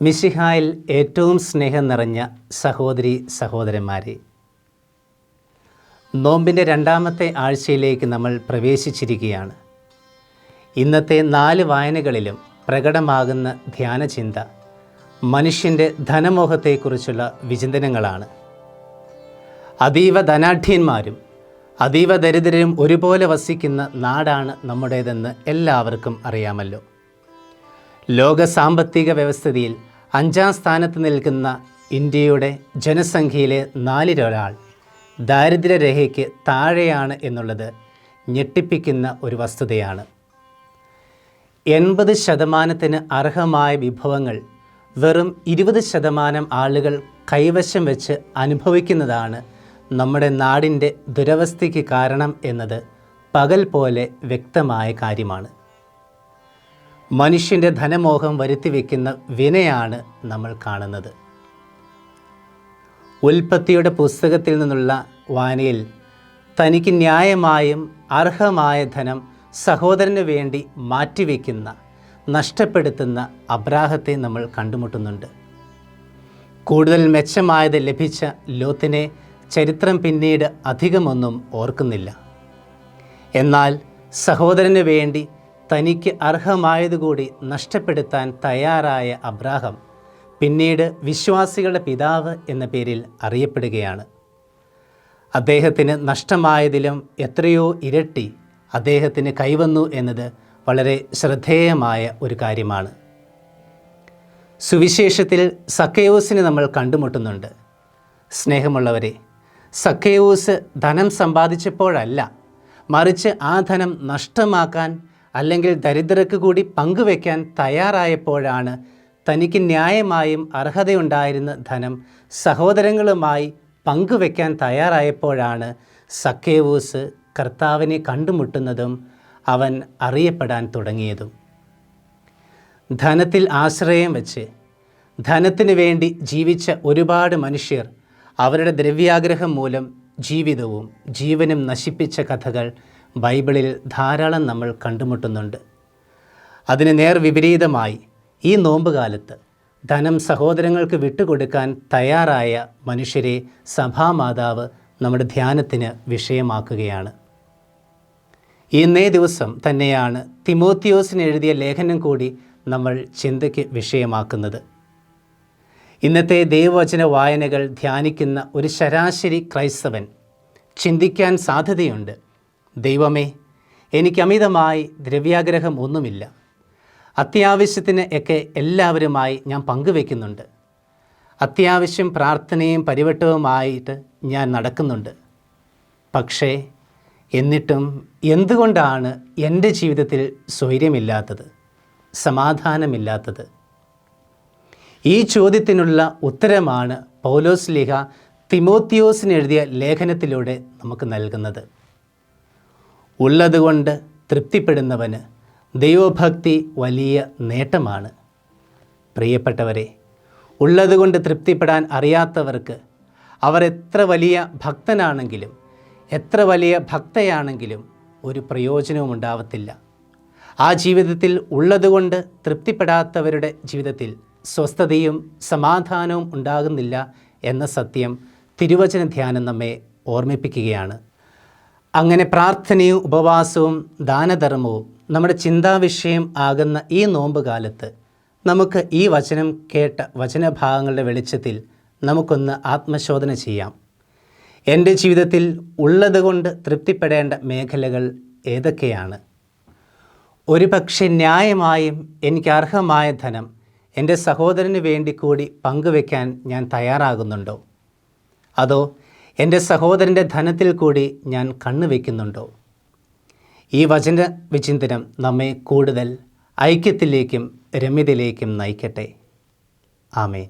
മിശിഹായിൽ ഏറ്റവും സ്നേഹം നിറഞ്ഞ സഹോദരി സഹോദരന്മാരെ, നോമ്പിൻ്റെ രണ്ടാമത്തെ ആഴ്ചയിലേക്ക് നമ്മൾ പ്രവേശിച്ചിരിക്കുകയാണ്. ഇന്നത്തെ 4 വായനകളിലും പ്രകടമാകുന്ന ധ്യാനചിന്ത മനുഷ്യൻ്റെ ധനമോഹത്തെക്കുറിച്ചുള്ള വിചിന്തനങ്ങളാണ്. അതീവ ധനാഢ്യന്മാരും അതീവ ദരിദ്രരും ഒരുപോലെ വസിക്കുന്ന നാടാണ് നമ്മുടേതെന്ന് എല്ലാവർക്കും അറിയാമല്ലോ. ലോക സാമ്പത്തിക വ്യവസ്ഥിതിയിൽ 5ാം സ്ഥാനത്ത് നിൽക്കുന്ന ഇന്ത്യയുടെ ജനസംഖ്യയിലെ 4-ൽ ദാരിദ്ര്യരേഖയ്ക്ക് താഴെയാണ് എന്നുള്ളത് ഞെട്ടിപ്പിക്കുന്ന ഒരു വസ്തുതയാണ്. 80% അർഹമായ വിഭവങ്ങൾ വെറും 20% ആളുകൾ കൈവശം വെച്ച് അനുഭവിക്കുന്നതാണ് നമ്മുടെ നാടിൻ്റെ ദുരവസ്ഥയ്ക്ക് കാരണം എന്നത് പകൽ പോലെ വ്യക്തമായ കാര്യമാണ്. മനുഷ്യൻ്റെ ധനമോഹം വരുത്തിവെക്കുന്ന വിനയാണ് നമ്മൾ കാണുന്നത്. ഉൽപ്പത്തിയുടെ പുസ്തകത്തിൽ നിന്നുള്ള വായനയിൽ തനിക്ക് ന്യായമായും അർഹമായ ധനം സഹോദരന് വേണ്ടി മാറ്റിവെക്കുന്ന, നഷ്ടപ്പെടുത്തുന്ന അബ്രാഹത്തെ നമ്മൾ കണ്ടുമുട്ടുന്നുണ്ട്. കൂടുതൽ മെച്ചമായത് ലഭിച്ച ലോത്തിനെ ചരിത്രം പിന്നീട് അധികമൊന്നും ഓർക്കുന്നില്ല. എന്നാൽ സഹോദരന് വേണ്ടി തനിക്ക് അർഹമായതുകൂടി നഷ്ടപ്പെടുത്താൻ തയ്യാറായ അബ്രാഹം പിന്നീട് വിശ്വാസികളുടെ പിതാവ് എന്ന പേരിൽ അറിയപ്പെടുകയാണ്. അദ്ദേഹത്തിന് നഷ്ടമായതിലും എത്രയോ ഇരട്ടി അദ്ദേഹത്തിന് കൈവന്നു എന്നത് വളരെ ശ്രദ്ധേയമായ ഒരു കാര്യമാണ്. സുവിശേഷത്തിൽ സക്കൈയൂസിനെ നമ്മൾ കണ്ടുമുട്ടുന്നുണ്ട്. സ്നേഹമുള്ളവരെ, സക്കൈയൂസ് ധനം സമ്പാദിച്ചപ്പോഴല്ല, മറിച്ച് ആ ധനം നഷ്ടമാക്കാൻ അല്ലെങ്കിൽ ദരിദ്രർക്ക് കൂടി പങ്കുവെക്കാൻ തയ്യാറായപ്പോഴാണ്, തനിക്ക് ന്യായമായും അർഹതയുണ്ടായിരുന്ന ധനം സഹോദരങ്ങളുമായി പങ്കുവെക്കാൻ തയ്യാറായപ്പോഴാണ് സക്കൈയൂസ് കർത്താവിനെ കണ്ടുമുട്ടുന്നതും അവൻ അറിയപ്പെടാൻ തുടങ്ങിയതും. ധനത്തിൽ ആശ്രയം വെച്ച് ധനത്തിന് വേണ്ടി ജീവിച്ച ഒരുപാട് മനുഷ്യർ അവരുടെ ദ്രവ്യാഗ്രഹം മൂലം ജീവിതവും ജീവനും നശിപ്പിച്ച കഥകൾ ബൈബിളിൽ ധാരാളം നമ്മൾ കണ്ടുമുട്ടുന്നുണ്ട്. അതിന് നേർവിപരീതമായി ഈ നോമ്പുകാലത്ത് ധനം സഹോദരങ്ങൾക്ക് വിട്ടുകൊടുക്കാൻ തയ്യാറായ മനുഷ്യരെ സഭാമാതാവ് നമ്മുടെ ധ്യാനത്തിന് വിഷയമാക്കുകയാണ്. ഇന്നേ ദിവസം തന്നെയാണ് തിമോത്തിയോസിന് എഴുതിയ ലേഖനം കൂടി നമ്മൾ ചിന്തയ്ക്ക് വിഷയമാക്കുന്നത്. ഇന്നത്തെ ദൈവവചന വായനകൾ ധ്യാനിക്കുന്ന ഒരു ശരാശരി ക്രൈസ്തവൻ ചിന്തിക്കാൻ സാധ്യതയുണ്ട്, ദൈവമേ, എനിക്ക് അമിതമായി ദ്രവ്യാഗ്രഹം ഒന്നുമില്ല, അത്യാവശ്യത്തിന് ഒക്കെ എല്ലാവരുമായി ഞാൻ പങ്കുവെക്കുന്നുണ്ട്, അത്യാവശ്യം പ്രാർത്ഥനയും പരിവട്ടവുമായിട്ട് ഞാൻ നടക്കുന്നുണ്ട്. പക്ഷേ എന്നിട്ടും എന്തുകൊണ്ടാണ് എൻ്റെ ജീവിതത്തിൽ സ്വൈര്യമില്ലാത്തത്, സമാധാനമില്ലാത്തത്? ഈ ചോദ്യത്തിനുള്ള ഉത്തരമാണ് പൗലോസ്ലീഹ തിമോത്തിയോസിന് എഴുതിയ ലേഖനത്തിലൂടെ നമുക്ക് നൽകുന്നത്. ഉള്ളതുകൊണ്ട് തൃപ്തിപ്പെടുന്നവന് ദൈവഭക്തി വലിയ നേട്ടമാണ്. പ്രിയപ്പെട്ടവരെ, ഉള്ളതുകൊണ്ട് തൃപ്തിപ്പെടാൻ അറിയാത്തവർക്ക് അവർ എത്ര വലിയ ഭക്തനാണെങ്കിലും എത്ര വലിയ ഭക്തയാണെങ്കിലും ഒരു പ്രയോജനവും ഉണ്ടാവത്തില്ല. ആ ജീവിതത്തിൽ ഉള്ളതുകൊണ്ട് തൃപ്തിപ്പെടാത്തവരുടെ ജീവിതത്തിൽ സ്വസ്ഥതയും സമാധാനവും ഉണ്ടാകുന്നില്ല എന്ന സത്യം തിരുവചന ധ്യാനം നമ്മെ ഓർമ്മിപ്പിക്കുകയാണ്. അങ്ങനെ പ്രാർത്ഥനയും ഉപവാസവും ദാനധർമ്മവും നമ്മുടെ ചിന്താവിഷയം ആകുന്ന ഈ നോമ്പ് കാലത്ത് നമുക്ക് ഈ വചനം കേട്ട വചനഭാഗങ്ങളുടെ വെളിച്ചത്തിൽ നമുക്കൊന്ന് ആത്മശോധന ചെയ്യാം. എൻ്റെ ജീവിതത്തിൽ ഉള്ളതുകൊണ്ട് തൃപ്തിപ്പെടേണ്ട മേഖലകൾ ഏതൊക്കെയാണ്? ഒരുപക്ഷെ ന്യായമായും എനിക്ക് അർഹമായ ധനം എൻ്റെ സഹോദരന് വേണ്ടി കൂടി പങ്കുവെക്കാൻ ഞാൻ തയ്യാറാകുന്നുണ്ടോ? അതോ എൻ്റെ സഹോദരൻ്റെ ധനത്തിൽ കൂടി ഞാൻ കണ്ണുവെക്കുന്നുണ്ടോ? ഈ വചന വിചിന്തനം നമ്മെ കൂടുതൽ ഐക്യത്തിലേക്കും രമ്യതയിലേക്കും നയിക്കട്ടെ. ആമേൻ.